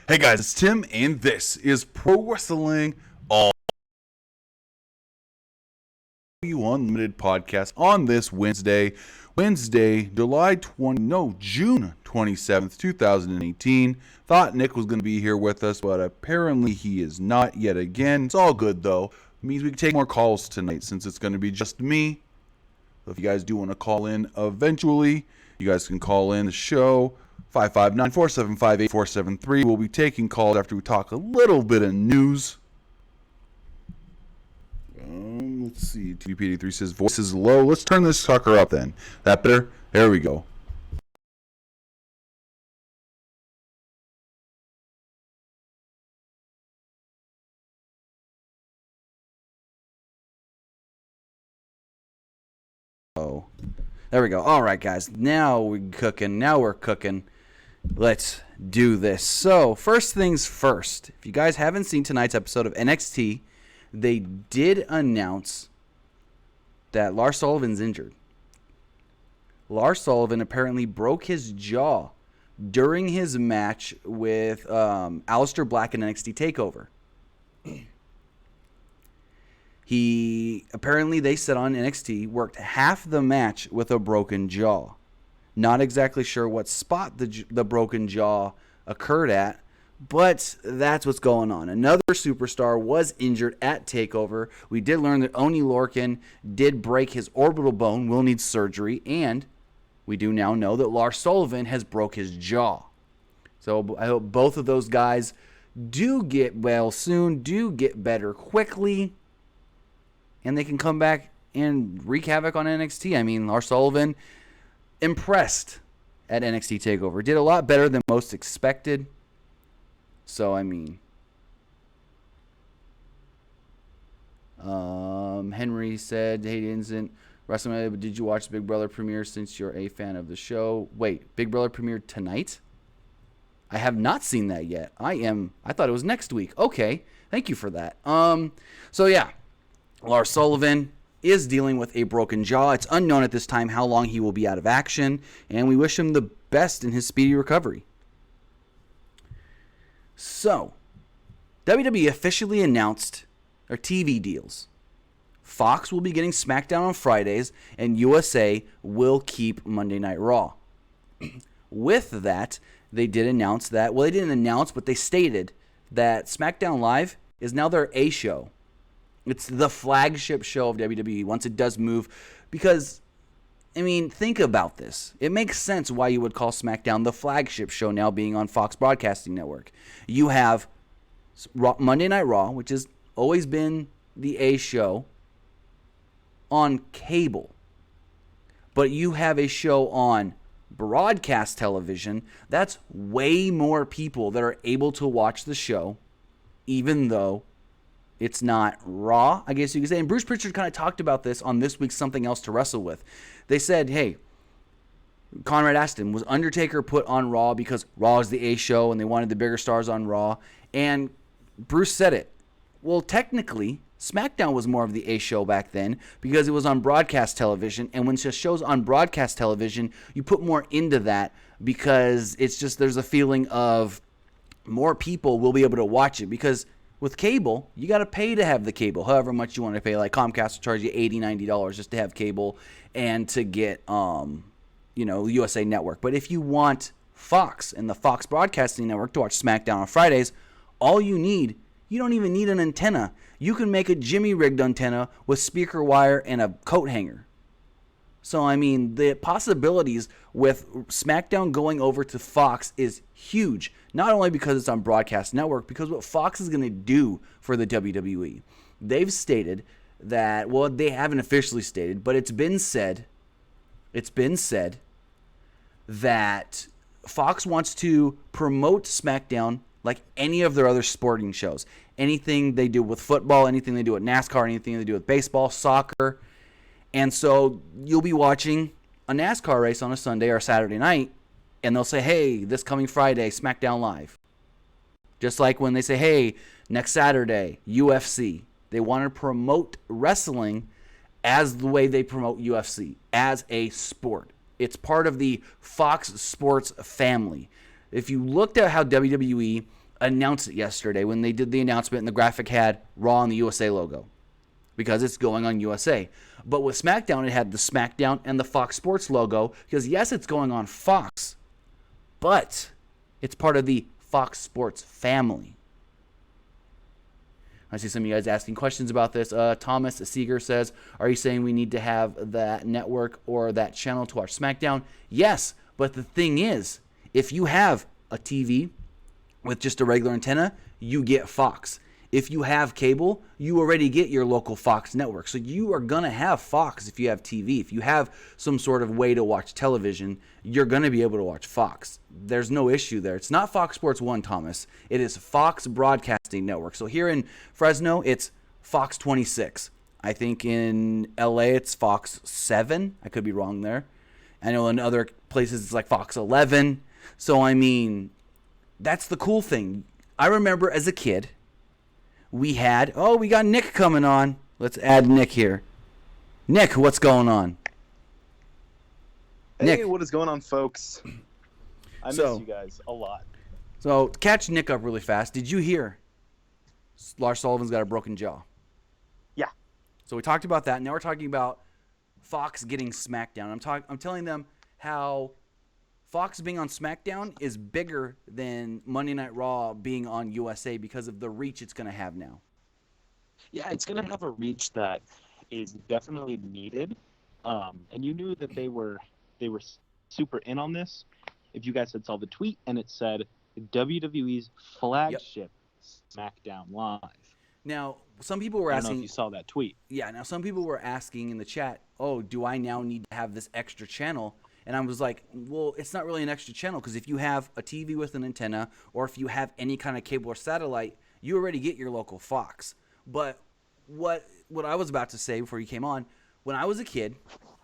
Hey guys, it's Tim, and this is Pro Wrestling All Unlimited podcast on this Wednesday, June 27th, 2018. Thought Nick was going to be here with us, but apparently he is not yet again. It's all good though. It means we can take more calls tonight since it's going to be just me. So if you guys do want to call in eventually, you guys can call in the show. 559-475-8473. We'll be taking calls after we talk a little bit of news. Let's see. TVP83 says voice is low. Let's turn this sucker up then. That better? There we go. Oh, there we go. All right, guys. Now we're cooking. Let's do this. So, first things first. If you guys haven't seen tonight's episode of NXT, they did announce that Lars Sullivan's injured. Lars Sullivan apparently broke his jaw during his match with Aleister Black in NXT TakeOver. He, apparently they said on NXT, worked half the match with a broken jaw. Not exactly sure what spot the broken jaw occurred at, but that's what's going on. Another superstar was injured at TakeOver. We did learn that Oney Lorcan did break his orbital bone, will need surgery, and we do now know that Lars Sullivan has broke his jaw. So I hope both of those guys do get well soon, do get better quickly, and they can come back and wreak havoc on NXT. I mean, Lars Sullivan impressed at NXT TakeOver. Did a lot better than most expected. So, I mean, Henry said, hey, Instant WrestleMania, but did you watch Big Brother premiere since you're a fan of the show? Wait, Big Brother premiered tonight? I have not seen that yet. I thought it was next week. Okay, thank you for that. So yeah, Lars Sullivan is dealing with a broken jaw. It's unknown at this time how long he will be out of action, and we wish him the best in his speedy recovery. So, WWE officially announced their TV deals. Fox will be getting Smackdown on Fridays, and USA will keep Monday Night Raw. With that, they did announce that, well, they didn't announce, but they stated that SmackDown Live is now their A show. It's the flagship show of WWE once it does move, because, I mean, think about this. It makes sense why you would call SmackDown the flagship show now being on Fox Broadcasting Network. You have Monday Night Raw, which has always been the A show, on cable. But you have a show on broadcast television. That's way more people that are able to watch the show, even though it's not Raw, I guess you could say. And Bruce Pritchard kind of talked about this on this week's Something Else to Wrestle With. They said, hey, Conrad asked him, was Undertaker put on Raw because Raw is the A show and they wanted the bigger stars on Raw? And Bruce said it. Well, technically, SmackDown was more of the A show back then because it was on broadcast television. And when the show's on broadcast television, you put more into that because it's just there's a feeling of more people will be able to watch it. Because with cable, you got to pay to have the cable, however much you want to pay. Like Comcast will charge you $80, $90 just to have cable and to get, USA Network. But if you want Fox and the Fox Broadcasting Network to watch SmackDown on Fridays, all you don't even need an antenna. You can make a Jimmy rigged antenna with speaker wire and a coat hanger. So, I mean, the possibilities with SmackDown going over to Fox is huge. Not only because it's on Broadcast Network, because what Fox is going to do for the WWE. They've stated that, well, they haven't officially stated, but it's been said that Fox wants to promote SmackDown like any of their other sporting shows. Anything they do with football, anything they do with NASCAR, anything they do with baseball, soccer. And so you'll be watching a NASCAR race on a Sunday or a Saturday night, and they'll say, hey, this coming Friday, SmackDown Live. Just like when they say, hey, next Saturday, UFC. They want to promote wrestling as the way they promote UFC, as a sport. It's part of the Fox Sports family. If you looked at how WWE announce it yesterday when they did the announcement and the graphic had Raw and the USA logo because it's going on USA. But with SmackDown, it had the SmackDown and the Fox Sports logo because, yes, it's going on Fox, but it's part of the Fox Sports family. I see some of you guys asking questions about this. Thomas Seeger says, are you saying we need to have that network or that channel to watch SmackDown? Yes, but the thing is, if you have a TV with just a regular antenna, you get Fox. If you have cable, you already get your local Fox network. So you are going to have Fox if you have TV. If you have some sort of way to watch television, you're going to be able to watch Fox. There's no issue there. It's not Fox Sports 1, Thomas. It is Fox Broadcasting Network. So here in Fresno, it's Fox 26. I think in LA, it's Fox 7. I could be wrong there. I know in other places, it's like Fox 11. So, I mean, that's the cool thing. I remember as a kid, we got Nick coming on. Let's add Nick here. Nick, what's going on? Hey, Nick. what is going on, folks? I miss you guys a lot. So, catch Nick up really fast. Did you hear Lars Sullivan's got a broken jaw? Yeah. So we talked about that. Now we're talking about Fox getting SmackDown. I'm telling them how Fox being on SmackDown is bigger than Monday Night Raw being on USA because of the reach it's going to have now. Yeah, it's going to have a reach that is definitely needed. And you knew that they were super in on this. If you guys had saw the tweet, and it said WWE's flagship SmackDown Live. Now, some people were I asking. don't know if you saw that tweet. Yeah, now some people were asking in the chat, oh, do I now need to have this extra channel? And I was like, well, it's not really an extra channel because if you have a TV with an antenna or if you have any kind of cable or satellite, you already get your local Fox. But what I was about to say before you came on, when I was a kid,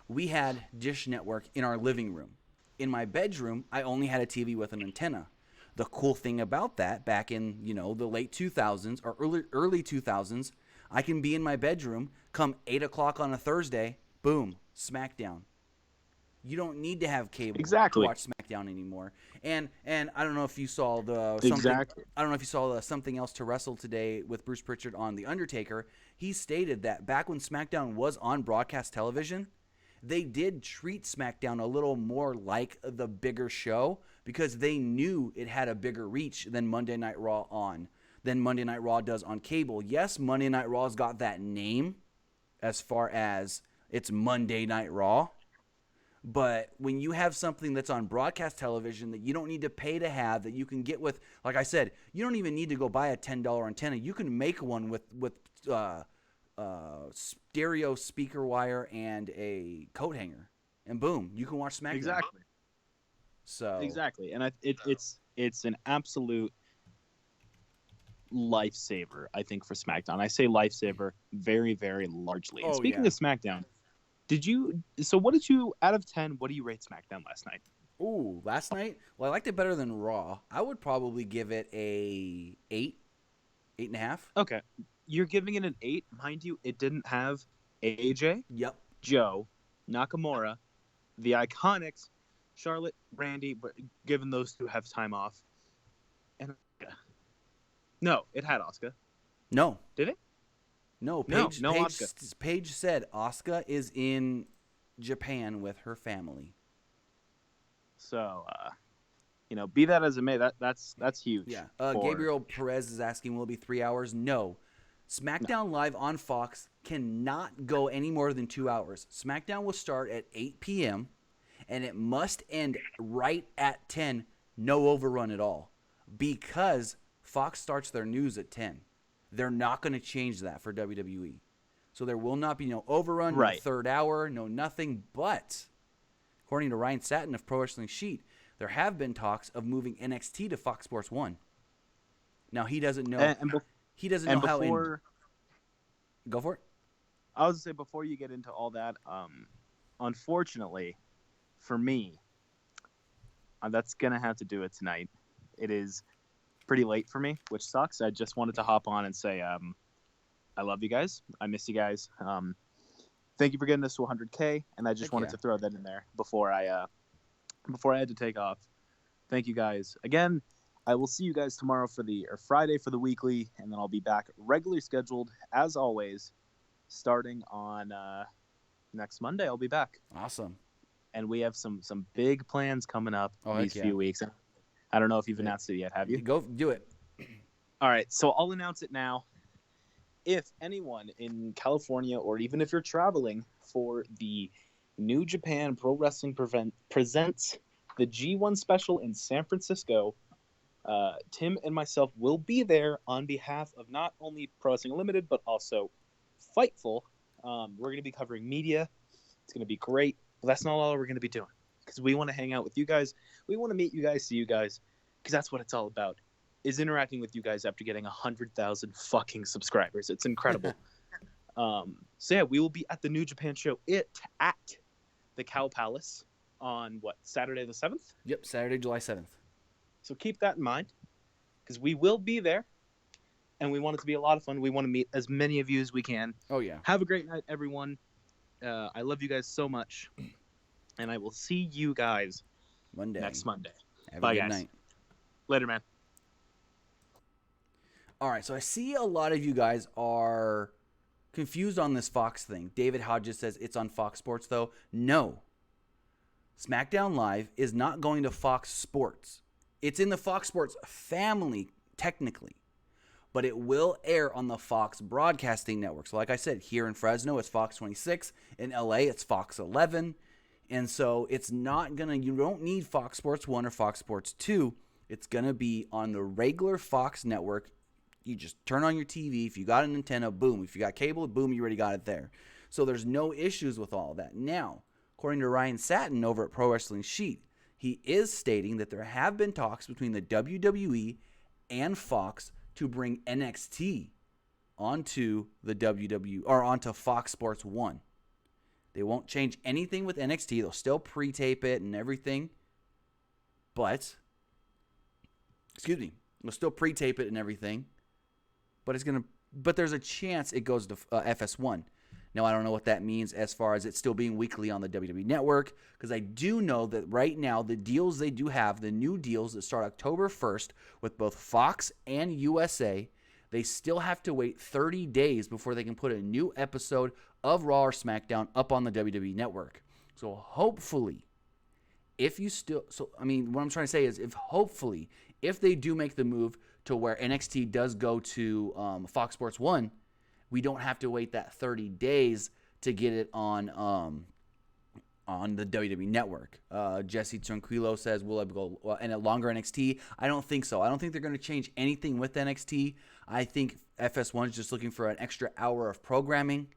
we had Dish Network in our living room. In my bedroom, I only had a TV with an antenna. The cool thing about that, back in, the late 2000s or early 2000s, I can be in my bedroom, come 8 o'clock on a Thursday, boom, SmackDown. You don't need to have cable to watch SmackDown anymore. And I don't know if you saw something else to wrestle today with Bruce Pritchard on The Undertaker. He stated that back when SmackDown was on broadcast television, they did treat SmackDown a little more like the bigger show because they knew it had a bigger reach than Monday Night Raw does on cable. Yes, Monday Night Raw's got that name as far as it's Monday Night Raw. But when you have something that's on broadcast television that you don't need to pay to have, that you can get with, like I said, you don't even need to go buy a $10 antenna. You can make one with stereo speaker wire and a coat hanger, and boom, you can watch SmackDown. Exactly, and it's an absolute lifesaver, I think, for SmackDown. I say lifesaver very, very largely. And speaking of SmackDown, what did you, out of 10, what do you rate SmackDown last night? Ooh, last night? Well, I liked it better than Raw. I would probably give it a 8.5. Okay. You're giving it an 8. Mind you, it didn't have AJ, Joe, Nakamura, the Iconics, Charlotte, Randy, but given those two have time off. And no, it had Asuka. No. Did it? No, Paige said Asuka is in Japan with her family. So, be that as it may, that's huge. Yeah. Gabriel Perez is asking, will it be 3 hours? No. SmackDown Live on Fox cannot go any more than 2 hours. SmackDown will start at 8 p.m., and it must end right at 10, no overrun at all, because Fox starts their news at 10. They're not going to change that for WWE. So there will not be no overrun, no third hour, no nothing. But according to Ryan Satin of Pro Wrestling Sheet, there have been talks of moving NXT to Fox Sports 1. Now, he doesn't know. How. Go for it. I was going to say, before you get into all that, unfortunately, for me, that's going to have to do it tonight. It is pretty late for me, which sucks. I just wanted to hop on and say I love you guys. I miss you guys. Thank you for getting us to 100K, and I just wanted to throw that in there before I had to take off. Thank you guys again. I will see you guys tomorrow or Friday for the weekly, and then I'll be back regularly scheduled as always, starting on next Monday. I'll be back, Awesome. and we have some big plans coming up these heck few weeks. I don't know if you've announced it yet. Have you? Go do it. All right, so I'll announce it now. If anyone in California, or even if you're traveling for the New Japan Pro Wrestling presents the G1 special in San Francisco, Tim and myself will be there on behalf of not only Pro Wrestling Unlimited, but also Fightful. We're going to be covering media. It's going to be great. But that's not all we're going to be doing, because we want to hang out with you guys. We want to meet you guys, see you guys, because that's what it's all about, is interacting with you guys after getting 100,000 fucking subscribers. It's incredible. So yeah, we will be at the New Japan show at the Cow Palace on Saturday the 7th? Yep, Saturday, July 7th. So keep that in mind, because we will be there, and we want it to be a lot of fun. We want to meet as many of you as we can. Oh, yeah. Have a great night, everyone. I love you guys so much, and I will see you guys next Monday. Bye, guys. Night. Later, man. All right, so I see a lot of you guys are confused on this Fox thing. David Hodges says it's on Fox Sports, though. No. Smackdown Live is not going to Fox Sports. It's in the Fox Sports family, technically. But it will air on the Fox Broadcasting Network. So like I said, here in Fresno, it's Fox 26. In LA, it's Fox 11. And so it's not going to, you don't need Fox Sports 1 or Fox Sports 2. It's going to be on the regular Fox network. You just turn on your TV. If you got an antenna, boom. If you got cable, boom, you already got it there. So there's no issues with all of that. Now, according to Ryan Satin over at Pro Wrestling Sheet, he is stating that there have been talks between the WWE and Fox to bring NXT onto the onto Fox Sports 1. They won't change anything with NXT. They'll still pre-tape it and everything. But they'll still pre-tape it and everything. But there's a chance it goes to FS1. Now, I don't know what that means as far as it still being weekly on the WWE Network, because I do know that right now the deals they do have, the new deals that start October 1st with both Fox and USA, they still have to wait 30 days before they can put a new episode of Raw or SmackDown up on the WWE Network. So hopefully, what I'm trying to say is if they do make the move to where NXT does go to Fox Sports 1, we don't have to wait that 30 days to get it on the WWE Network. Jesse Tranquilo says, will it go and a longer NXT? I don't think so. I don't think they're going to change anything with NXT. I think FS1 is just looking for an extra hour of programming.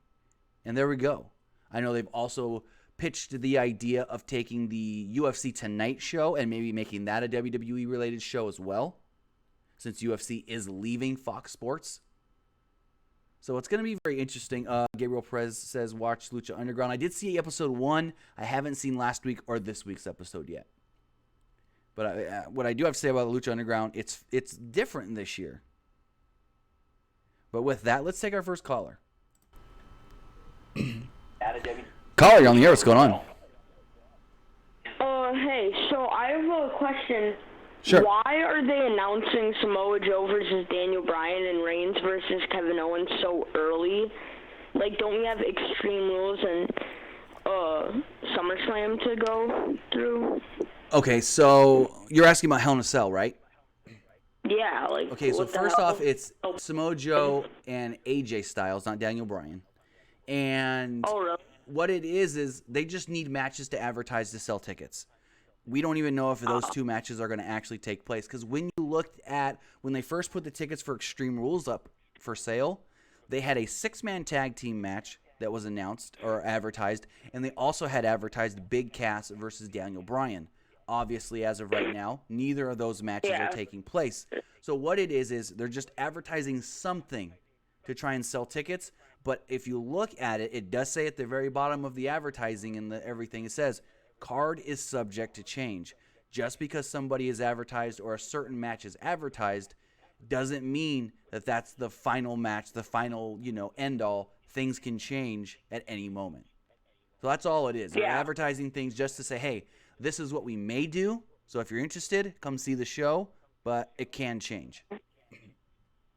And there we go. I know they've also pitched the idea of taking the UFC Tonight show and maybe making that a WWE-related show as well, since UFC is leaving Fox Sports. So it's going to be very interesting. Gabriel Perez says, watch Lucha Underground. I did see episode 1. I haven't seen last week or this week's episode yet. But what I do have to say about Lucha Underground, it's different this year. But with that, let's take our first caller. Caller, you're on the air. What's going on? Hey, so I have a question. Sure. Why are they announcing Samoa Joe versus Daniel Bryan and Reigns versus Kevin Owens so early? Like, don't we have Extreme Rules and SummerSlam to go through? Okay, so you're asking about Hell in a Cell, right? Yeah, like... Okay, so what the first hell? off, it's Samoa Joe and AJ Styles, not Daniel Bryan. And Oh, really? what it is they just need matches to advertise to sell tickets. We don't even know if those two matches are going to actually take place. Because when you looked at, when they first put the tickets for Extreme Rules up for sale, they had a 6-man tag team match that was announced or advertised. And they also had advertised Big Cass versus Daniel Bryan. Obviously, as of right now, neither of those matches are taking place. So what it is they're just advertising something to try and sell tickets. But if you look at it, it does say at the very bottom of the advertising and everything, it says, card is subject to change. Just because somebody is advertised or a certain match is advertised doesn't mean that that's the final match, the final, end all. Things can change at any moment. So that's all it is. They're advertising things just to say, hey, this is what we may do. So if you're interested, come see the show. but it can change.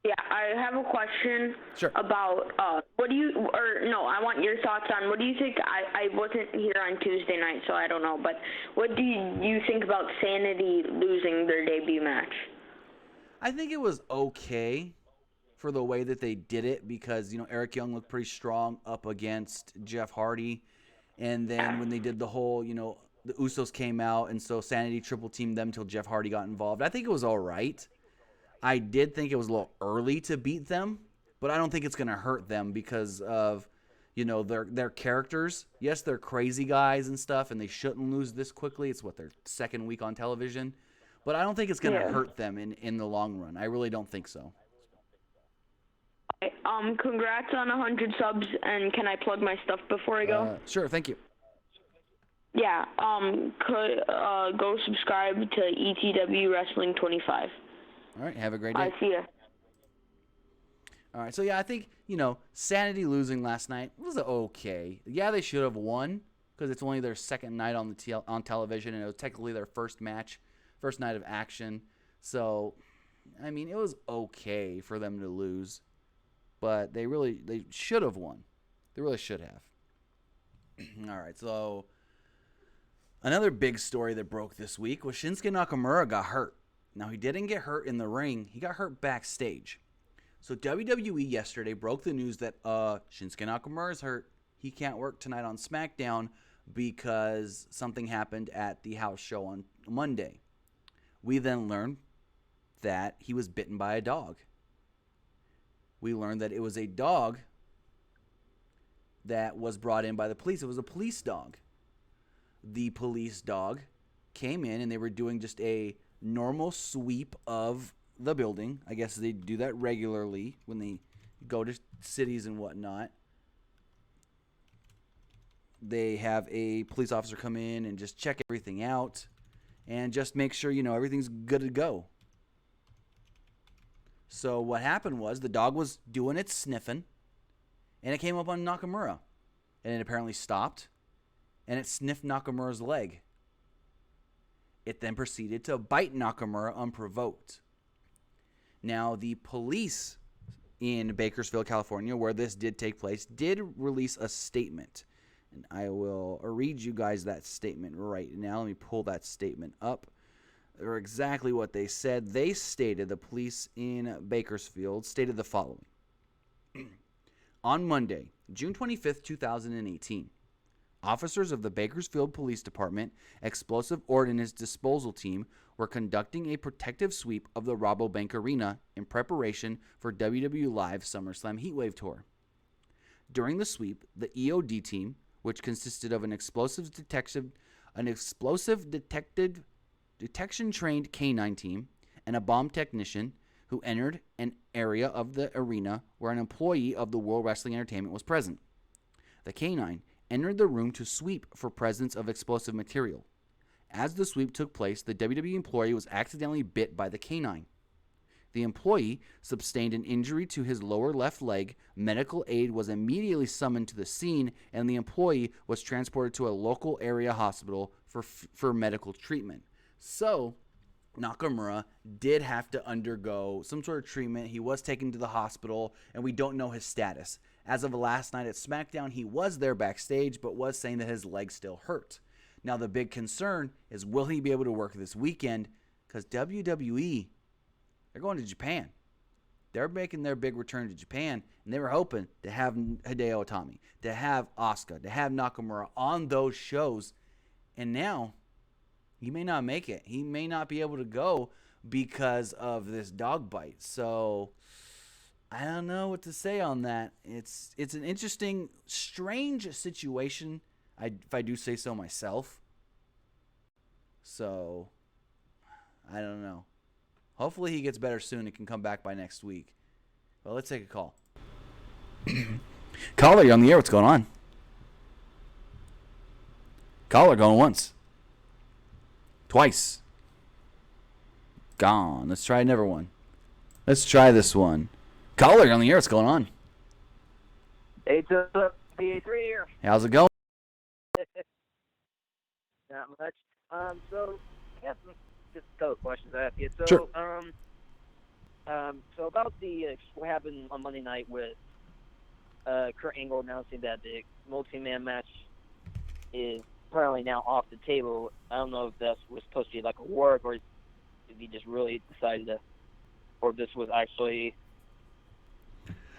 Yeah, I have a question Sure. about I want your thoughts on what do you think? I wasn't here on Tuesday night, so I don't know, but what do you think about Sanity losing their debut match? I think it was okay for the way that they did it because, Eric Young looked pretty strong up against Jeff Hardy. And then when they did the whole, the Usos came out, and so Sanity triple teamed them until Jeff Hardy got involved. I think it was all right. I did think it was a little early to beat them, but I don't think it's going to hurt them because of, their characters. Yes, they're crazy guys and stuff, and they shouldn't lose this quickly. It's their second week on television. But I don't think it's going to hurt them in the long run. I really don't think so. Congrats on 100 subs, and can I plug my stuff before I go? Sure, thank you. Yeah, go subscribe to ETW Wrestling 25. All right, have a great day. I see ya. All right, so yeah, I think, Sanity losing last night was okay. Yeah, they should have won because it's only their second night on on television, and it was technically their first night of action. So, I mean, it was okay for them to lose, but they should have won. They really should have. All right, so another big story that broke this week was Shinsuke Nakamura got hurt. Now, he didn't get hurt in the ring. He got hurt backstage. So WWE yesterday broke the news that Shinsuke Nakamura is hurt. He can't work tonight on SmackDown because something happened at the house show on Monday. We then learned that he was bitten by a dog. We learned that it was a dog that was brought in by the police. It was a police dog. The police dog came in and they were doing just a normal sweep of the building. I guess they do that regularly when they go to cities and whatnot. They have a police officer come in and just check everything out and just make sure, everything's good to go. So what happened was the dog was doing its sniffing and it came up on Nakamura. And it apparently stopped and it sniffed Nakamura's leg. It then proceeded to bite Nakamura unprovoked. Now, the police in Bakersfield, California, where this did take place, did release a statement. And I will read you guys that statement right now. Let me pull that statement up. Or exactly what they said. They stated, the police in Bakersfield stated the following. On Monday, June 25th, 2018, officers of the Bakersfield Police Department Explosive Ordnance Disposal Team were conducting a protective sweep of the Rabobank Arena in preparation for WWE Live SummerSlam Heatwave Tour. During the sweep, the EOD team, which consisted of an explosive detection-trained canine team and a bomb technician who entered an area of the arena where an employee of the World Wrestling Entertainment was present. The canine entered the room to sweep for presence of explosive material. As the sweep took place, the WWE employee was accidentally bit by the canine. The employee sustained an injury to his lower left leg. Medical aid was immediately summoned to the scene, and the employee was transported to a local area hospital for medical treatment. So, Nakamura did have to undergo some sort of treatment. He was taken to the hospital, and we don't know his status. As of last night at SmackDown, he was there backstage, but was saying that his leg still hurt. Now, the big concern is, will he be able to work this weekend? Because WWE, they're going to Japan. They're making their big return to Japan, and they were hoping to have Hideo Itami, to have Asuka, to have Nakamura on those shows. And now, he may not make it. He may not be able to go because of this dog bite. So, I don't know what to say on that. It's an interesting, strange situation, if I do say so myself. So, I don't know. Hopefully he gets better soon and can come back by next week. Well, let's take a call. Caller, you're on the air. What's going on? Caller, going once. Twice. Gone. Let's try another one. Let's try this one. Caller, you're on the air. What's going on? Hey, what's up? PA3 here. How's it going? Not much. So, yes, just a couple questions I have you. So, Sure. So about what happened on Monday night with Kurt Angle announcing that the multi-man match is apparently now off the table. I don't know if that was supposed to be like a work, or if he just really decided to, or this was actually.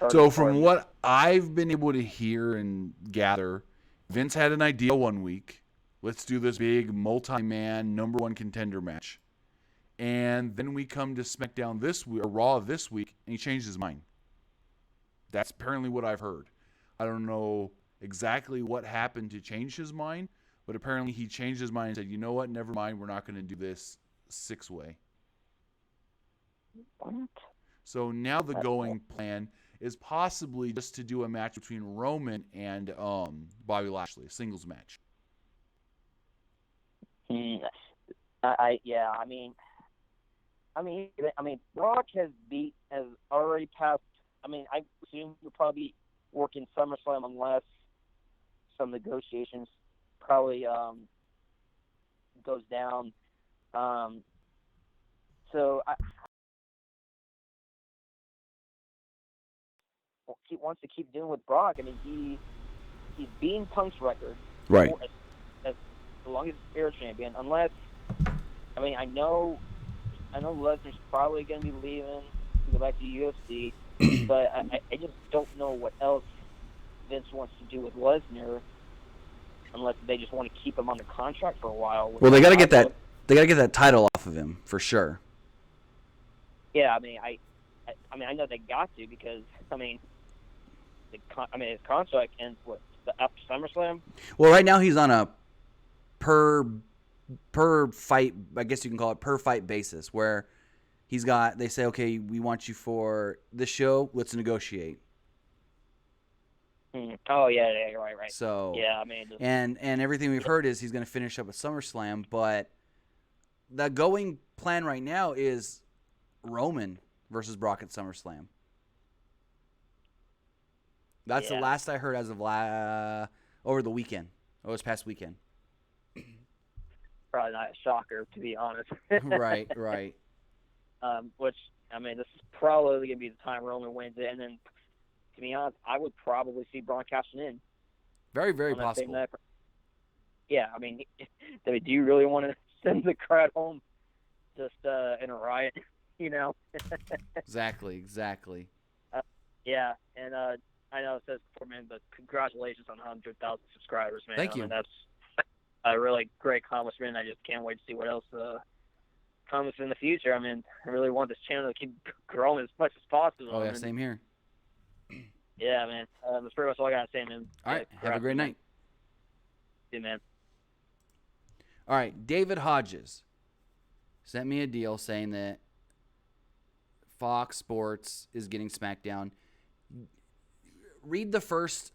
So from what I've been able to hear and gather, Vince had an idea one week. Let's do this big multi-man number one contender match. And then we come to SmackDown this week, or Raw this week, and he changed his mind. That's apparently what I've heard. I don't know exactly what happened to change his mind, but apparently he changed his mind and said, you know what, never mind, we're not going to do this six-way. What? So now the going plan is possibly just to do a match between Roman and Bobby Lashley, a singles match. I mean, Brock has already passed. I mean, I assume he'll probably work in SummerSlam unless some negotiations probably goes down. So he wants to keep doing with Brock. I mean, he's beating Punk's record, Right. as long as he's air champion. Unless, I mean, I know Lesnar's probably going to be leaving to go back to UFC, but I just don't know what else Vince wants to do with Lesnar, unless they just want to keep him on the contract for a while. Well, they got to get that. They got to get that title off of him for sure. Yeah, I mean, I know they got to, because his contract ends after SummerSlam. Well, right now he's on a per fight, I guess you can call it per fight basis, where they say, okay, we want you for this show, let's negotiate. Oh yeah, right. So yeah, I mean, and everything we've heard is he's going to finish up at SummerSlam, but the going plan right now is Roman versus Brock at SummerSlam. That's the last I heard as of over the weekend. Over this past weekend. probably not a shocker, to be honest. Right. Which, I mean, this is probably going to be the time Roman wins it. And then, to be honest, I would probably see Braun cashing in. Very, very possible. Yeah, I mean, do you really want to send the crowd home just in a riot, you know? Exactly. Yeah, and I know it says before, man, but congratulations on 100,000 subscribers, man. Thank you. I mean, that's a really great accomplishment. I just can't wait to see what else comes in the future. I mean, I really want this channel to keep growing as much as possible. Oh, yeah, same here. Yeah, man. That's pretty much all I got to say, man. All right, have a great night. See you, man. All right, David Hodges sent me a deal saying that Fox Sports is getting SmackDown. Read the first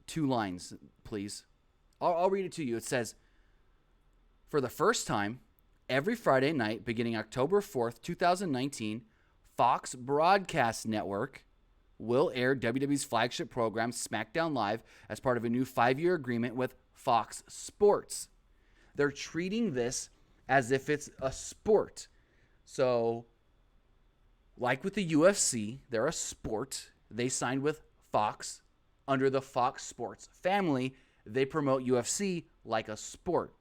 two lines, please. I'll read it to you. It says, for the first time, every Friday night beginning October 4th, 2019, Fox Broadcast Network will air WWE's flagship program, SmackDown Live, as part of a new 5-year agreement with Fox Sports. They're treating this as if it's a sport. So, like with the UFC, they're a sport. They signed with Fox. Under the Fox Sports family, they promote UFC like a sport.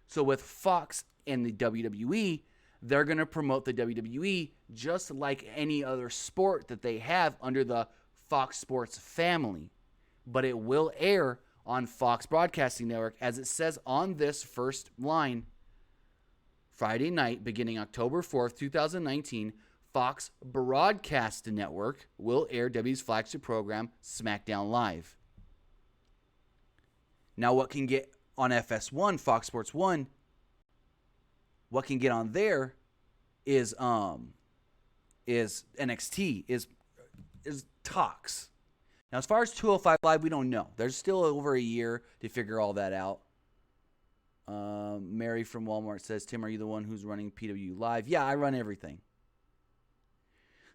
So with Fox and the WWE, they're going to promote the WWE just like any other sport that they have under the Fox Sports family. But it will air on Fox Broadcasting Network, as it says on this first line. Friday night, beginning October 4th, 2019, Fox Broadcast Network will air WWE's flagship program, SmackDown Live. Now, what can get on FS1, Fox Sports 1, what can get on there is NXT, is talks. Now, as far as 205 Live, we don't know. There's still over a year to figure all that out. Mary from Walmart says, Tim, are you the one who's running PW Live? Yeah, I run everything.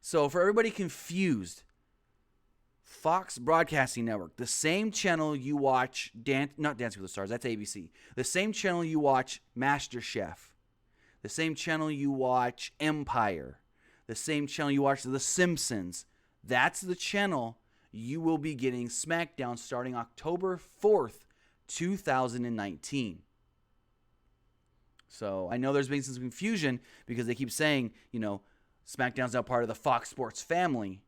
So for everybody confused, Fox Broadcasting Network, the same channel you watch, not Dancing with the Stars, that's ABC. The same channel you watch MasterChef. the same channel you watch Empire, the same channel you watch The Simpsons, that's the channel you will be getting SmackDown starting October 4th, 2019. So I know there's been some confusion because they keep saying, SmackDown's now part of the Fox Sports family.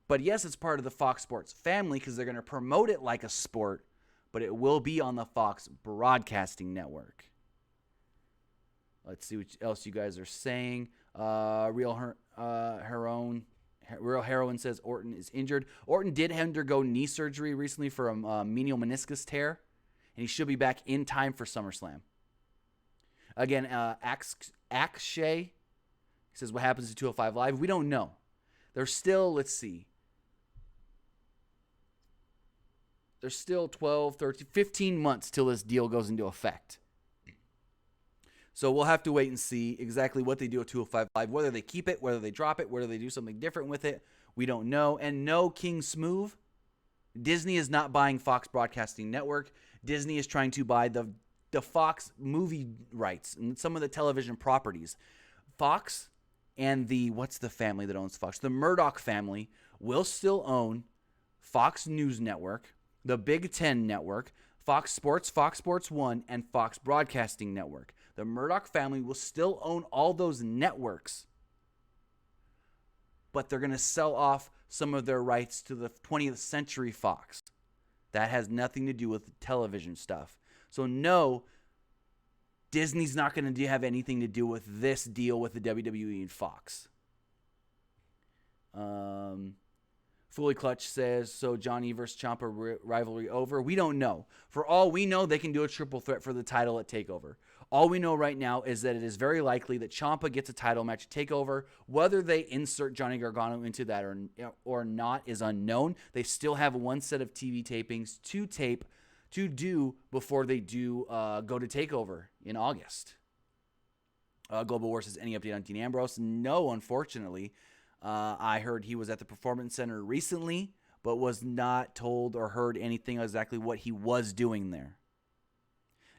But yes, it's part of the Fox Sports family because they're going to promote it like a sport, but it will be on the Fox Broadcasting Network. Let's see what else you guys are saying. Real Heroin says Orton is injured. Orton did undergo knee surgery recently for a medial meniscus tear, and he should be back in time for SummerSlam. Again, Akshay says, what happens to 205 Live? We don't know. There's still, let's see. There's still 12, 13, 15 months till this deal goes into effect. So we'll have to wait and see exactly what they do at 205 Live, whether they keep it, whether they drop it, whether they do something different with it. We don't know. And no, King Smooth, Disney is not buying Fox Broadcasting Network. Disney is trying to buy the Fox movie rights and some of the television properties. Fox and what's the family that owns Fox? The Murdoch family will still own Fox News Network, the Big Ten Network, Fox Sports, Fox Sports 1, and Fox Broadcasting Network. The Murdoch family will still own all those networks, but they're going to sell off some of their rights to the 20th Century Fox. That has nothing to do with television stuff. So no, Disney's not going to have anything to do with this deal with the WWE and Fox. Fully Clutch says, so Johnny versus Ciampa rivalry over? We don't know. For all we know, they can do a triple threat for the title at TakeOver. All we know right now is that it is very likely that Ciampa gets a title match at TakeOver. Whether they insert Johnny Gargano into that or not is unknown. They still have one set of TV tapings to do before they do go to TakeOver in August. Global War says, any update on Dean Ambrose? No, unfortunately. I heard he was at the Performance Center recently, but was not told or heard anything exactly what he was doing there.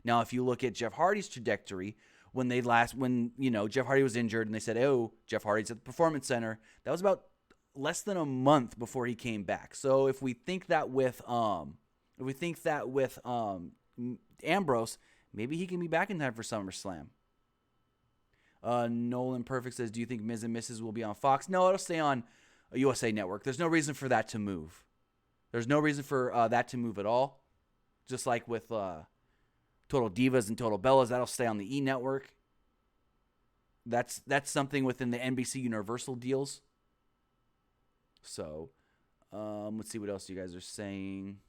Now, if you look at Jeff Hardy's trajectory, when Jeff Hardy was injured and they said, oh, Jeff Hardy's at the Performance Center, that was about less than a month before he came back. So if we think that with Ambrose, maybe he can be back in time for SummerSlam. Nolan Perfect says, do you think Miz and Mrs. will be on Fox? No, it'll stay on a USA Network. There's no reason for that to move. There's no reason for that to move at all. Just like with Total Divas and Total Bellas, that'll stay on the E Network. That's something within the NBC Universal deals. So, let's see what else you guys are saying.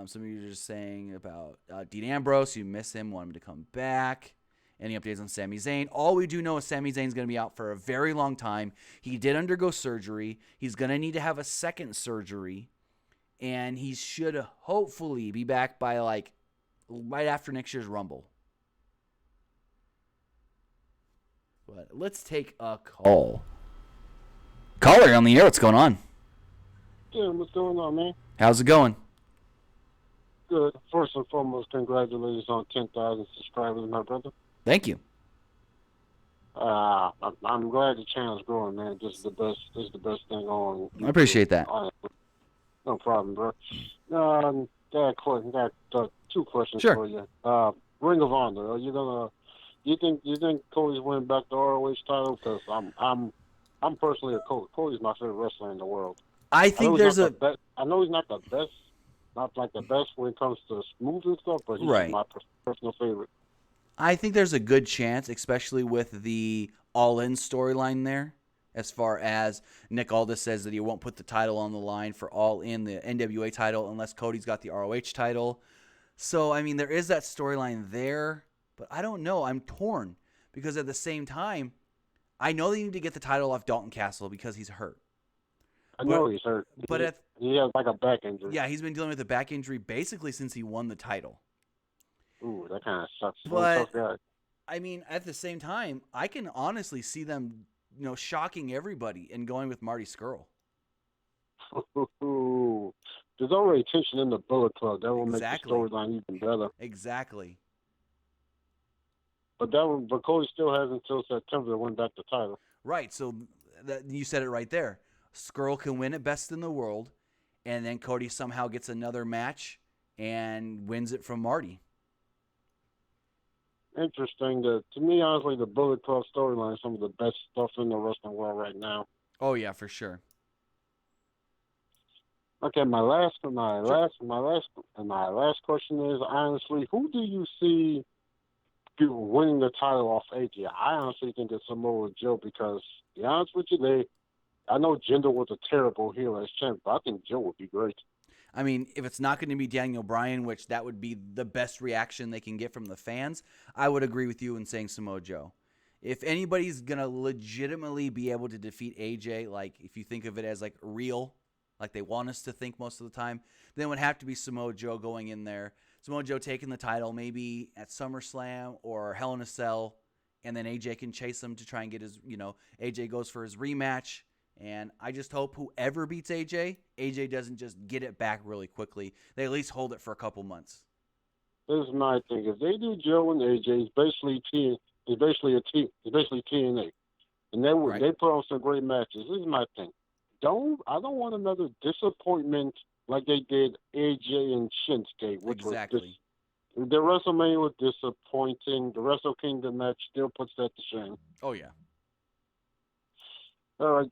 Some of you are just saying about Dean Ambrose. You miss him, want him to come back. Any updates on Sami Zayn? All we do know is Sami Zayn's going to be out for a very long time. He did undergo surgery. He's going to need to have a second surgery. And he should hopefully be back by right after next year's Rumble. But let's take a call. Caller, you're on the air. What's going on? Yeah, what's going on, man? How's it going? Good. First and foremost, congratulations on 10,000 subscribers, my brother. Thank you. I'm glad the channel's growing, man. This is the best thing on. I appreciate that. No problem, bro. Got two questions Sure. for you. Ring of Honor. Are you gonna? You think Cody's winning back the ROH title? Because I'm personally a Cody. Cody's my favorite wrestler in the world. I think there's a. I know he's not the best. Not like the best when it comes to smooth and stuff, but he's Right. my personal favorite. I think there's a good chance, especially with the All-In storyline there, as far as Nick Aldis says that he won't put the title on the line for All-In, the NWA title, unless Cody's got the ROH title. So, I mean, there is that storyline there, but I don't know. I'm torn because at the same time, I know they need to get the title off Dalton Castle because he's hurt. I know he's hurt. But he has like a back injury. Yeah, he's been dealing with a back injury basically since he won the title. Ooh, that kind of sucks. But I mean, at the same time, I can honestly see them, shocking everybody and going with Marty Scurll. Ooh, there's already tension in the Bullet Club. That will Exactly. make the storyline even better. Exactly. But Cody still has until September to win back the title. Right. So you said it right there. Skrull can win it Best in the World, and then Cody somehow gets another match and wins it from Marty. Interesting. To me, honestly, the Bullet Club storyline is some of the best stuff in the wrestling world right now. Oh yeah, for sure. Okay, my last question is, honestly, who do you see winning the title off AJ? I honestly think it's Samoa Joe because, to be honest with you, I know Jinder was a terrible heel as champ, but I think Joe would be great. I mean, if it's not going to be Daniel Bryan, which that would be the best reaction they can get from the fans, I would agree with you in saying Samoa Joe. If anybody's going to legitimately be able to defeat AJ, like if you think of it as like real, like they want us to think most of the time, then it would have to be Samoa Joe going in there. Samoa Joe taking the title maybe at SummerSlam or Hell in a Cell, and then AJ can chase him to try and get his, AJ goes for his rematch. And I just hope whoever beats AJ doesn't just get it back really quickly. They at least hold it for a couple months. This is my thing. If they do Joe and AJ, it's basically TNA. And they put on some great matches. This is my thing. I don't want another disappointment like they did AJ and Shinsuke, which exactly. The WrestleMania was disappointing. The Wrestle Kingdom match still puts that to shame. Oh yeah. All right.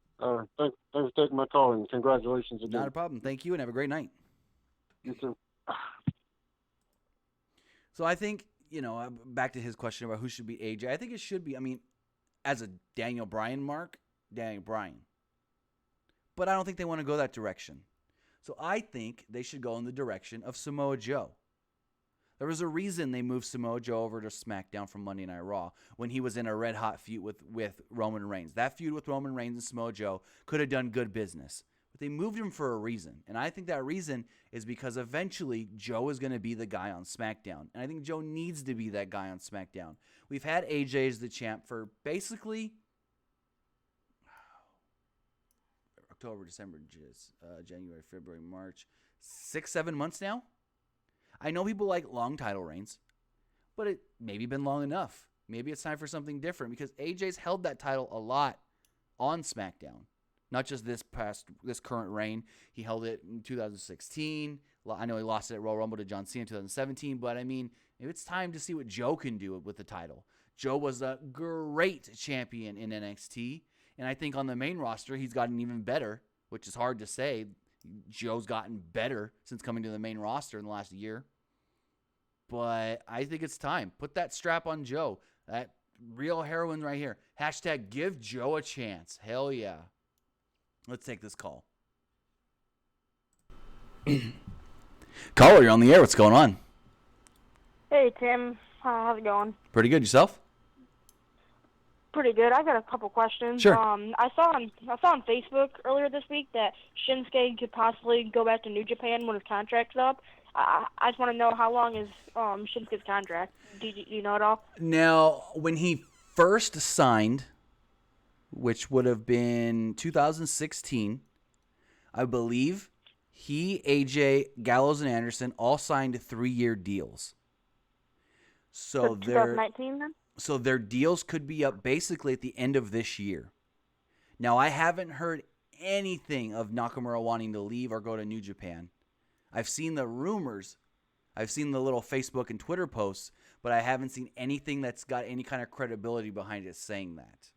Thanks for taking my call, and congratulations again. Not a problem. Thank you, and have a great night. You too. So I think, back to his question about who should beat AJ, I think it should be, as a Daniel Bryan mark, Daniel Bryan. But I don't think they want to go that direction. So I think they should go in the direction of Samoa Joe. There was a reason they moved Samoa Joe over to SmackDown from Monday Night Raw when he was in a red-hot feud with Roman Reigns. That feud with Roman Reigns and Samoa Joe could have done good business. But they moved him for a reason. And I think that reason is because eventually Joe is going to be the guy on SmackDown. And I think Joe needs to be that guy on SmackDown. We've had AJ as the champ for basically October, December, January, February, March, 6-7 months now. I know people like long title reigns, but it maybe been long enough. Maybe it's time for something different because AJ's held that title a lot on SmackDown. Not just this current reign. He held it in 2016. I know he lost it at Royal Rumble to John Cena in 2017, but maybe it's time to see what Joe can do with the title. Joe was a great champion in NXT, and I think on the main roster he's gotten even better, which is hard to say. Joe's gotten better since coming to the main roster in the last year. But I think it's time. Put that strap on Joe. That real heroine right here. # give Joe a chance. Hell yeah. Let's take this call. Caller, you're on the air. What's going on? Hey, Tim. How's it going? Pretty good. Yourself? Pretty good. I got a couple questions. Sure. I saw on Facebook earlier this week that Shinsuke could possibly go back to New Japan when his contract's up. I just want to know, how long is Shinsuke's contract? Do you know it all? Now, when he first signed, which would have been 2016, I believe he, AJ, Gallows, and Anderson all signed 3-year deals. So 2019 then? So their deals could be up basically at the end of this year. Now, I haven't heard anything of Nakamura wanting to leave or go to New Japan. I've seen the rumors. I've seen the little Facebook and Twitter posts, but I haven't seen anything that's got any kind of credibility behind it saying that.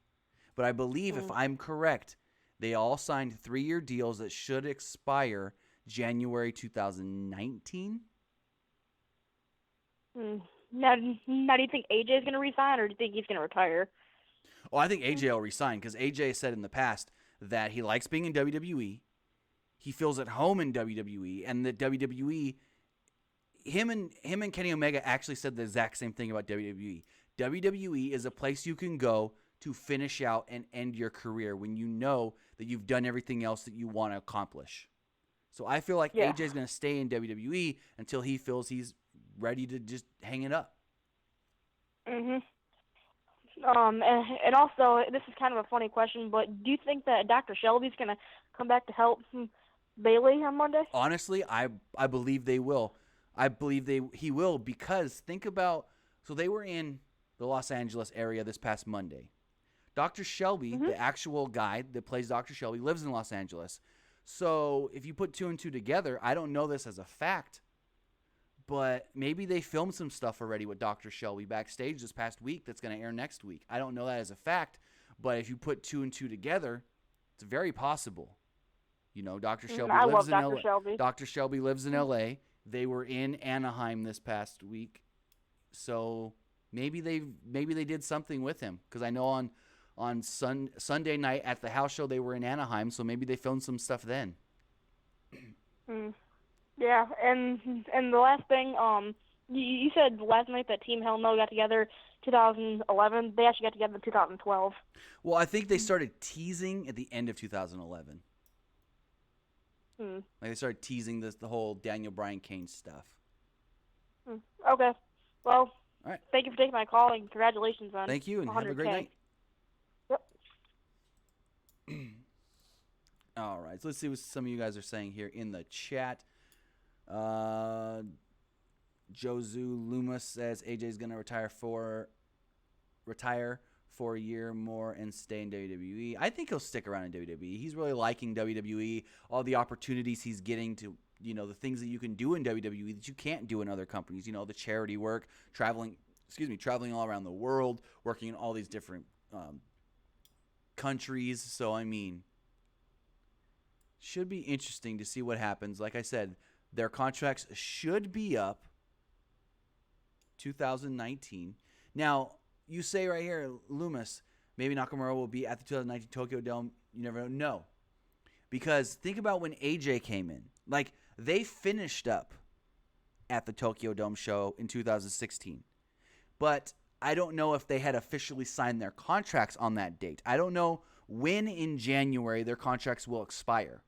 But I believe, if I'm correct, they all signed 3-year deals that should expire January 2019. Now, do you think AJ is going to resign, or do you think he's going to retire? Oh, I think AJ will resign because AJ said in the past that he likes being in WWE. He feels at home in WWE, and that WWE, him and Kenny Omega actually said the exact same thing about WWE. WWE is a place you can go to finish out and end your career when you know that you've done everything else that you want to accomplish. So I feel like AJ is going to stay in WWE until he feels he's ready to just hang it up. And also, this is kind of a funny question, but do you think that Dr. Shelby's going to come back to help Bailey on Monday? Honestly, I believe they will. I believe he will because think about, so they were in the Los Angeles area this past Monday. Dr. Shelby, the actual guy that plays Dr. Shelby, lives in Los Angeles. So if you put 2 and 2 together, I don't know this as a fact, but maybe they filmed some stuff already with Dr. Shelby backstage this past week that's going to air next week. I don't know that as a fact, but if you put 2 and 2 together, it's very possible. You know, Dr. Shelby I lives love in Dr. LA. Shelby. Dr. Shelby lives in LA. They were in Anaheim this past week. So maybe they did something with him because I know on Sunday night at the house show they were in Anaheim, so maybe they filmed some stuff then. Yeah, and the last thing, you said last night that Team Hell No got together 2011. They actually got together in 2012. Well, I think they started teasing at the end of 2011. Like they started teasing the whole Daniel Bryan Kane stuff. Okay. Well, all right. Thank you for taking my call and congratulations on Thank you and have a 100K. great night. Yep. All right, so let's see what some of you guys are saying here in the chat. Jozu Loomis says AJ's going to retire for a year more and stay in WWE. I think he'll stick around in WWE. He's really liking WWE, all the opportunities he's getting to, you know, the things that you can do in WWE that you can't do in other companies, you know, the charity work, traveling all around the world, working in all these different countries. So, I mean, should be interesting to see what happens. Like I said, their contracts should be up 2019. Now, you say right here, Loomis, maybe Nakamura will be at the 2019 Tokyo Dome. You never know. No. Because think about when AJ came in. Like, they finished up at the Tokyo Dome show in 2016. But I don't know if they had officially signed their contracts on that date. I don't know when in January their contracts will expire.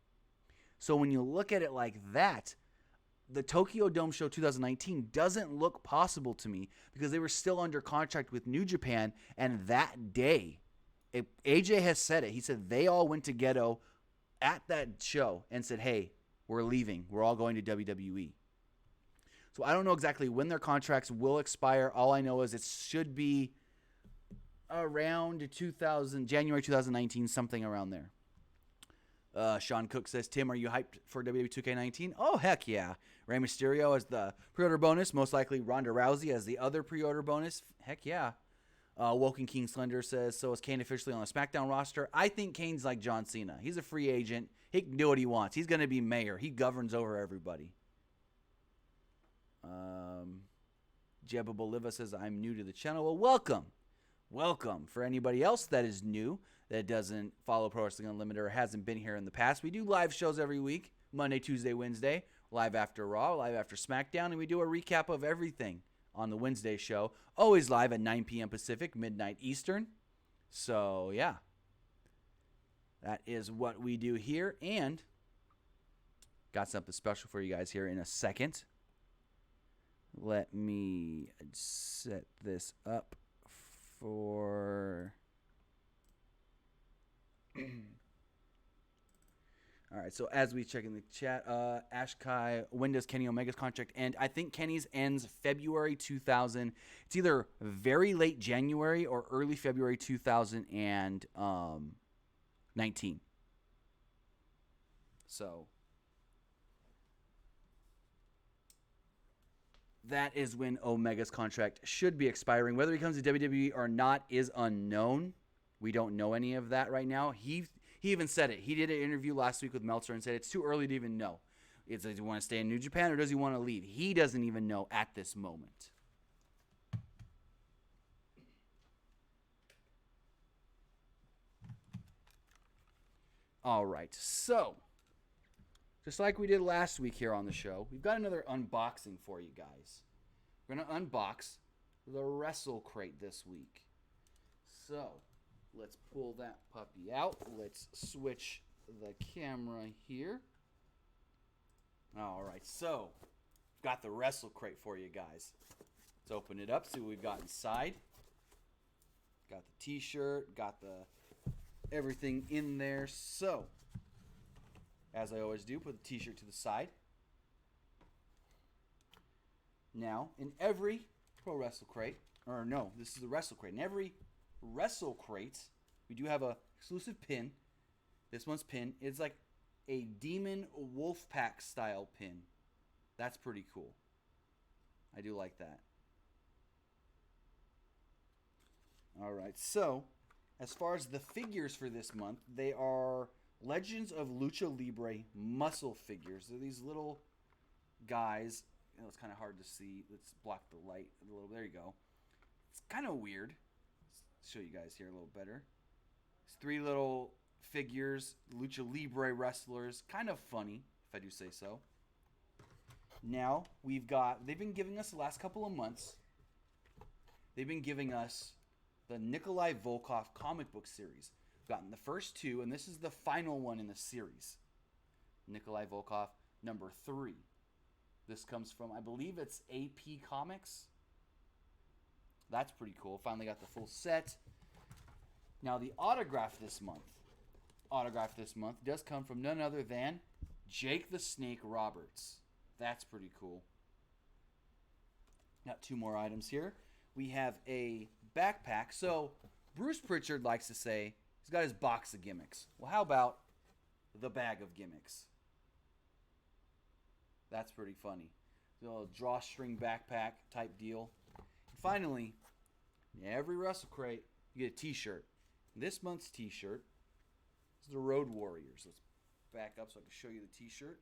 So when you look at it like that, the Tokyo Dome show 2019 doesn't look possible to me because they were still under contract with New Japan. And that day, AJ has said it. He said they all went to Ghetto at that show and said, hey, we're leaving. We're all going to WWE. So I don't know exactly when their contracts will expire. All I know is it should be around January 2019, something around there. Sean Cook says, Tim, are you hyped for WWE 2K19? Oh, heck yeah. Rey Mysterio as the pre-order bonus. Most likely Ronda Rousey as the other pre-order bonus. Heck yeah. Woken King Slender says, so is Kane officially on the Smackdown roster? I think Kane's like John Cena. He's a free agent. He can do what he wants. He's going to be mayor. He governs over everybody. Jebba Boliva says, I'm new to the channel. Well, welcome. Welcome. For anybody else that is new, that doesn't follow Pro Wrestling Unlimited or hasn't been here in the past, we do live shows every week, Monday, Tuesday, Wednesday, live after Raw, live after Smackdown, and we do a recap of everything on the Wednesday show, always live at 9 p.m. Pacific, midnight Eastern. So, yeah, that is what we do here, and got something special for you guys here in a second. Let me set this up for... All right, so as we check in the chat, Ash Kai, when does Kenny Omega's contract end? I think Kenny's ends February 2000. It's either very late January or early February 2019. So that is when Omega's contract should be expiring. Whether he comes to WWE or not is unknown. We don't know any of that right now. He even said it. He did an interview last week with Meltzer and said it's too early to even know. Does he want to stay in New Japan or does he want to leave? He doesn't even know at this moment. All right, so just like we did last week here on the show, we've got another unboxing for you guys. We're going to unbox the WrestleCrate this week. So let's pull that puppy out. Let's switch the camera here. All right, so got the WrestleCrate for you guys. Let's open it up, see what we've got inside. Got the t-shirt, got the everything in there. So as I always do, put the t-shirt to the side. Now, in every PWRestleCrate, or no, this is the WrestleCrate. In every WrestleCrate, we do have a exclusive pin. This one's pin. It's like a Demon Wolfpack style pin. That's pretty cool. I do like that. All right, so as far as the figures for this month, they are Legends of Lucha Libre muscle figures. They're these little guys. You know, it's kind of hard to see. Let's block the light a little. There you go. It's kind of weird. Let's show you guys here a little better. It's 3 little figures, Lucha Libre wrestlers. Kind of funny, if I do say so. Now, they've been giving us the last couple of months, they've been giving us the Nikolai Volkov comic book series. We've gotten the first 2, and this is the final one in the series. Nikolai Volkov, number 3. This comes from, I believe it's AP Comics. That's pretty cool. Finally got the full set. Now, the autograph this month does come from none other than Jake the Snake Roberts. That's pretty cool. Got 2 more items here. We have a backpack. So, Bruce Pritchard likes to say he's got his box of gimmicks. Well, how about the bag of gimmicks? That's pretty funny. A little drawstring backpack type deal. And finally, every WrestleCrate, you get a t-shirt. This month's t-shirt is the Road Warriors. Let's back up so I can show you the t-shirt.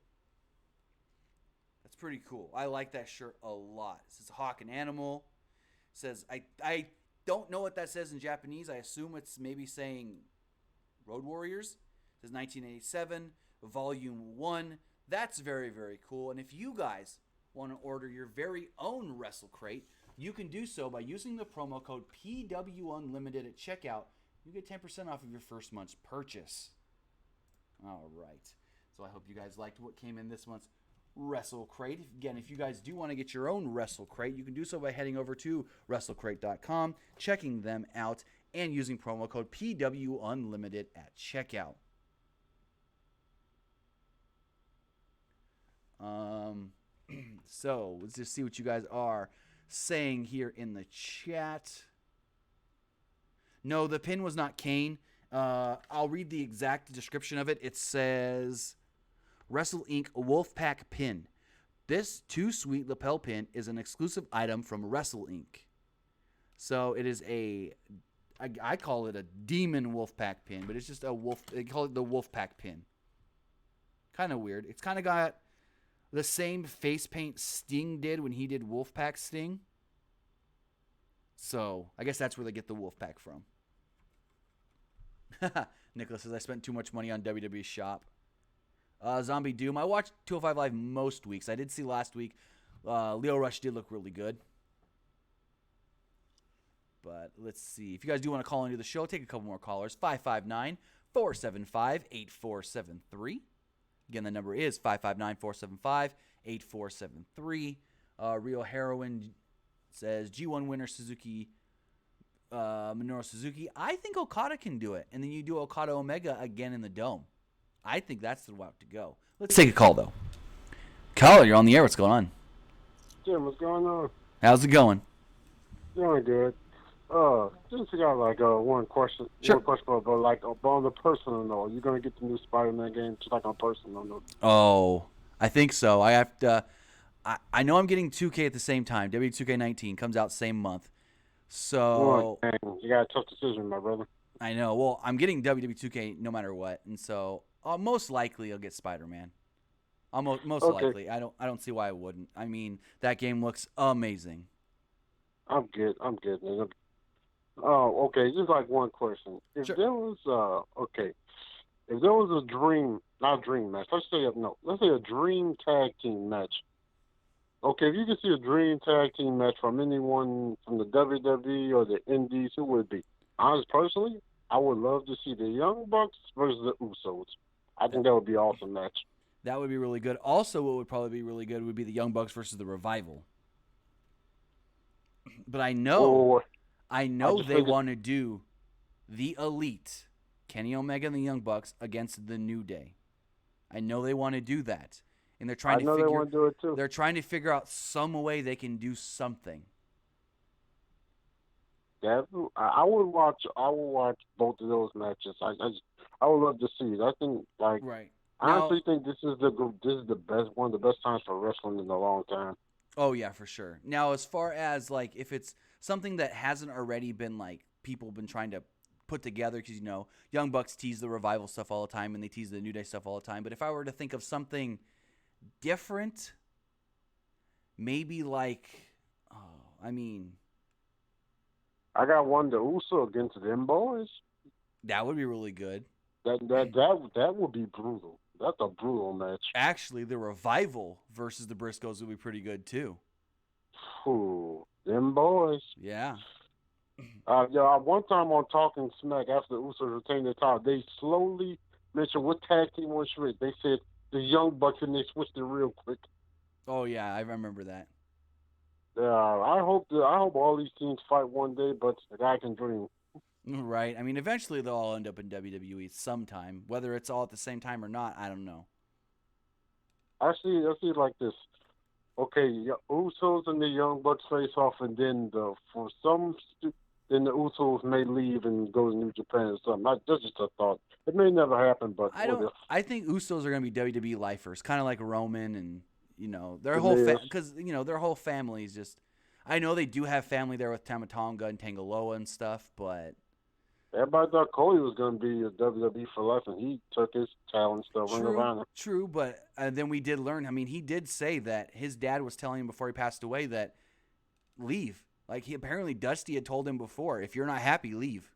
That's pretty cool. I like that shirt a lot. It says Hawk and Animal. It says, I don't know what that says in Japanese. I assume it's maybe saying Road Warriors. It says 1987, Volume 1. That's very, very cool. And if you guys want to order your very own WrestleCrate, you can do so by using the promo code PWUnlimited at checkout. You get 10% off of your first month's purchase. All right. So I hope you guys liked what came in this month's WrestleCrate. Again, if you guys do want to get your own WrestleCrate, you can do so by heading over to WrestleCrate.com, checking them out, and using promo code PWUnlimited at checkout. So let's just see what you guys are saying here in the chat. No, the pin was not Kane. I'll read the exact description of it. It says, Wrestle Inc. Wolfpack Pin. This Too Sweet lapel pin is an exclusive item from Wrestle Inc. So it is I call it a Demon Wolfpack pin, but it's just a wolf. They call it the Wolfpack pin. Kind of weird. It's kind of got the same face paint Sting did when he did Wolfpack Sting. So I guess that's where they get the Wolfpack from. Nicholas says, I spent too much money on WWE Shop. Zombie Doom. I watch 205 Live most weeks. I did see last week. Leo Rush did look really good. But let's see. If you guys do want to call into the show, take a couple more callers. 559-475-8473. Again, the number is 559-475-8473. Real Heroin says, G1 winner Suzuki, Minoru Suzuki. I think Okada can do it. And then you do Okada Omega again in the Dome. I think that's the route to go. Let's take a call, though. Caller, you're on the air. What's going on? Jim, what's going on? How's it going? Doing good. Just got one question. Sure. One question about on the personal note. You're gonna get the new Spider-Man game just like on personal note. Oh, I think so. I have to. I know I'm getting 2K at the same time. W2K19 comes out same month. So Oh, dang. You got a tough decision, my brother. I know. Well, I'm getting WWE2K no matter what, and so most likely I'll get Spider-Man. Most Okay. likely. I don't see why I wouldn't. I mean, that game looks amazing. I'm good, man. Oh, okay. Just like one question. If Sure. there was if there was a dream, not a dream match. Let's say a dream tag team match. Okay, if you could see a dream tag team match from anyone from the WWE or the Indies, who would it be? Honestly, personally, I would love to see the Young Bucks versus the Usos. I think that would be an awesome match. That would be really good. Also, what would probably be really good would be the Young Bucks versus the Revival. But I know they want to do the Elite, Kenny Omega and the Young Bucks against the New Day. I know they want to do that, and they're I trying know to they want to do it too. they're trying to figure out some way they can do something. That I would watch. I would watch both of those matches. I would love to see it. I think Right. I Now, honestly think this is the best one of the best times for wrestling in a long time. oh yeah, for sure. Now, as far as like if it's something that hasn't already been like people been trying to put together, because Young Bucks tease the Revival stuff all the time and they tease the New Day stuff all the time. But if I were to think of something different, maybe like, I got one. The Uso against them boys. that would be really good. That would be brutal. That's a brutal match. Actually, the Revival versus the Briscoes would be pretty good too. Ooh, them boys. Yeah. One time on Talking Smack after the Usos retained their title, they slowly mentioned what tag team was Rick. They said the Young Bucks, and they switched it real quick. Oh yeah, I remember that. I hope all these teams fight one day, but the guy can dream. Right. I mean, eventually they'll all end up in WWE sometime. Whether it's all at the same time or not, I don't know. I see it like this. Okay, Usos and the Young Bucks face off, and then the Usos may leave and go to New Japan or something. That's just a thought. It may never happen, but I think Usos are going to be WWE lifers, kind of like Roman and their The whole Miz. because their whole family is just. I know they do have family there with Tama Tonga and Tangaloa and stuff, but everybody thought Cody was going to be a WWE for life, and he took his talent to Ring of Honor. True, but then we did learn. I mean, he did say that his dad was telling him before he passed away that leave. Like apparently Dusty had told him before, if you're not happy, leave.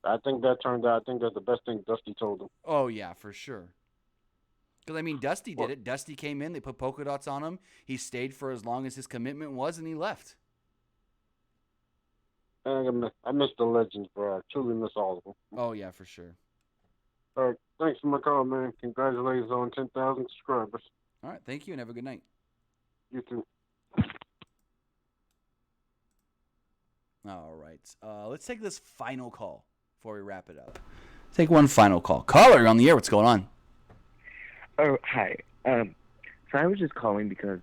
I think that turned out. I think that's the best thing Dusty told him. Oh yeah, for sure. Because I mean, Dusty did it. Dusty came in. They put polka dots on him. He stayed for as long as his commitment was, and he left. I miss the legends, bro. I truly miss all of them. Oh yeah, for sure. All right, thanks for my call, man. Congratulations on 10,000 subscribers. All right, thank you, and have a good night. You too. All right, let's take this final call before we wrap it up. Take one final call. Caller, you're on the air. What's going on? Oh, hi. So I was just calling because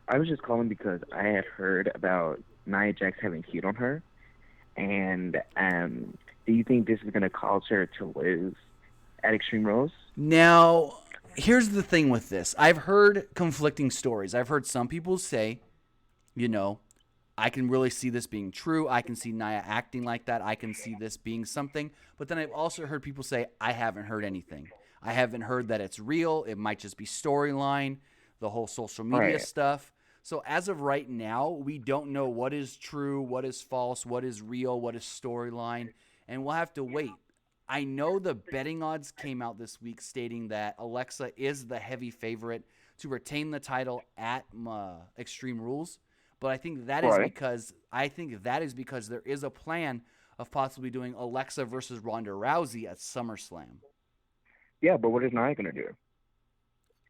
I had heard about Nia Jax having heat on her, and do you think this is going to cause her to lose at Extreme Rules? Now, here's the thing with this. I've heard conflicting stories. I've heard some people say, I can really see this being true. I can see Nia acting like that. I can see this being something. But then I've also heard people say, I haven't heard anything. I haven't heard that it's real. It might just be storyline, the whole social media stuff. So as of right now, we don't know what is true, what is false, what is real, what is storyline, and we'll have to wait. I know the betting odds came out this week stating that Alexa is the heavy favorite to retain the title at Extreme Rules, but I think that is because there is a plan of possibly doing Alexa versus Ronda Rousey at SummerSlam. Yeah, but what is Nia going to do?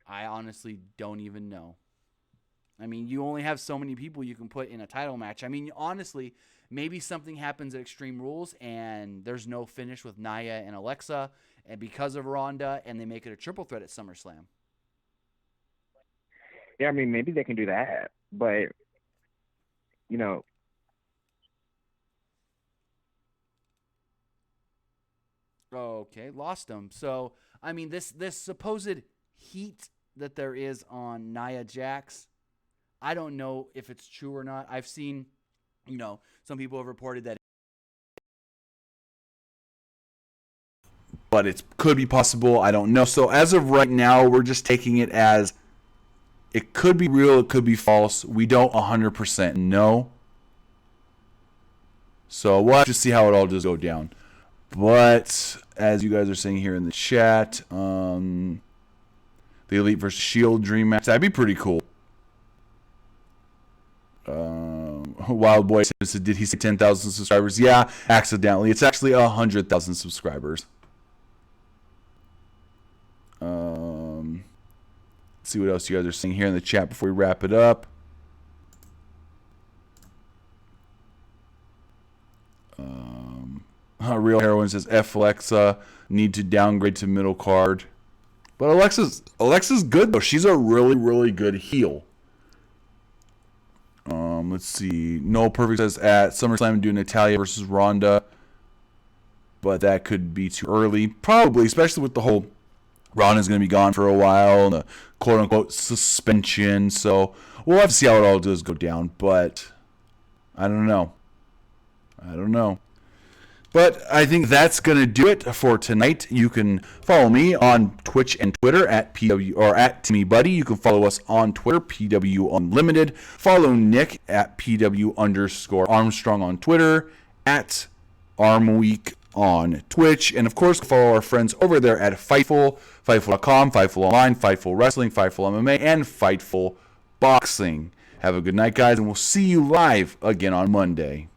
I honestly don't even know. I mean, you only have so many people you can put in a title match. I mean, honestly, maybe something happens at Extreme Rules and there's no finish with Nia and Alexa and because of Ronda, and they make it a triple threat at SummerSlam. Yeah, I mean, maybe they can do that, but, Okay, lost him. So, I mean, this supposed heat that there is on Nia Jax, I don't know if it's true or not. I've seen, some people have reported that. But it could be possible. I don't know. So as of right now, we're just taking it as it could be real, it could be false. We don't 100% know. So we'll have to see how it all does go down. But as you guys are saying here in the chat, the Elite versus Shield Dream match, that'd be pretty cool. Wild Boy said, did he say 10,000 subscribers? Yeah, accidentally. It's actually 100,000 subscribers. Let's see what else you guys are saying here in the chat before we wrap it up. Real Heroine says, F Alexa, need to downgrade to middle card. But Alexa's good though. She's a really, really good heel. Let's see. No Perfect says at SummerSlam do Natalya versus Ronda, but that could be too early. Probably, especially with the whole Ronda's going to be gone for a while and the quote unquote suspension. So we'll have to see how it all does go down. But I don't know. But I think that's going to do it for tonight. You can follow me on Twitch and Twitter at PW or at TimmyBuddy. You can follow us on Twitter, PWUnlimited. Follow Nick at PW_Armstrong on Twitter, at ArmWeek on Twitch. And of course, follow our friends over there at Fightful, Fightful.com, Fightful Online, Fightful Wrestling, Fightful MMA, and Fightful Boxing. Have a good night, guys, and we'll see you live again on Monday.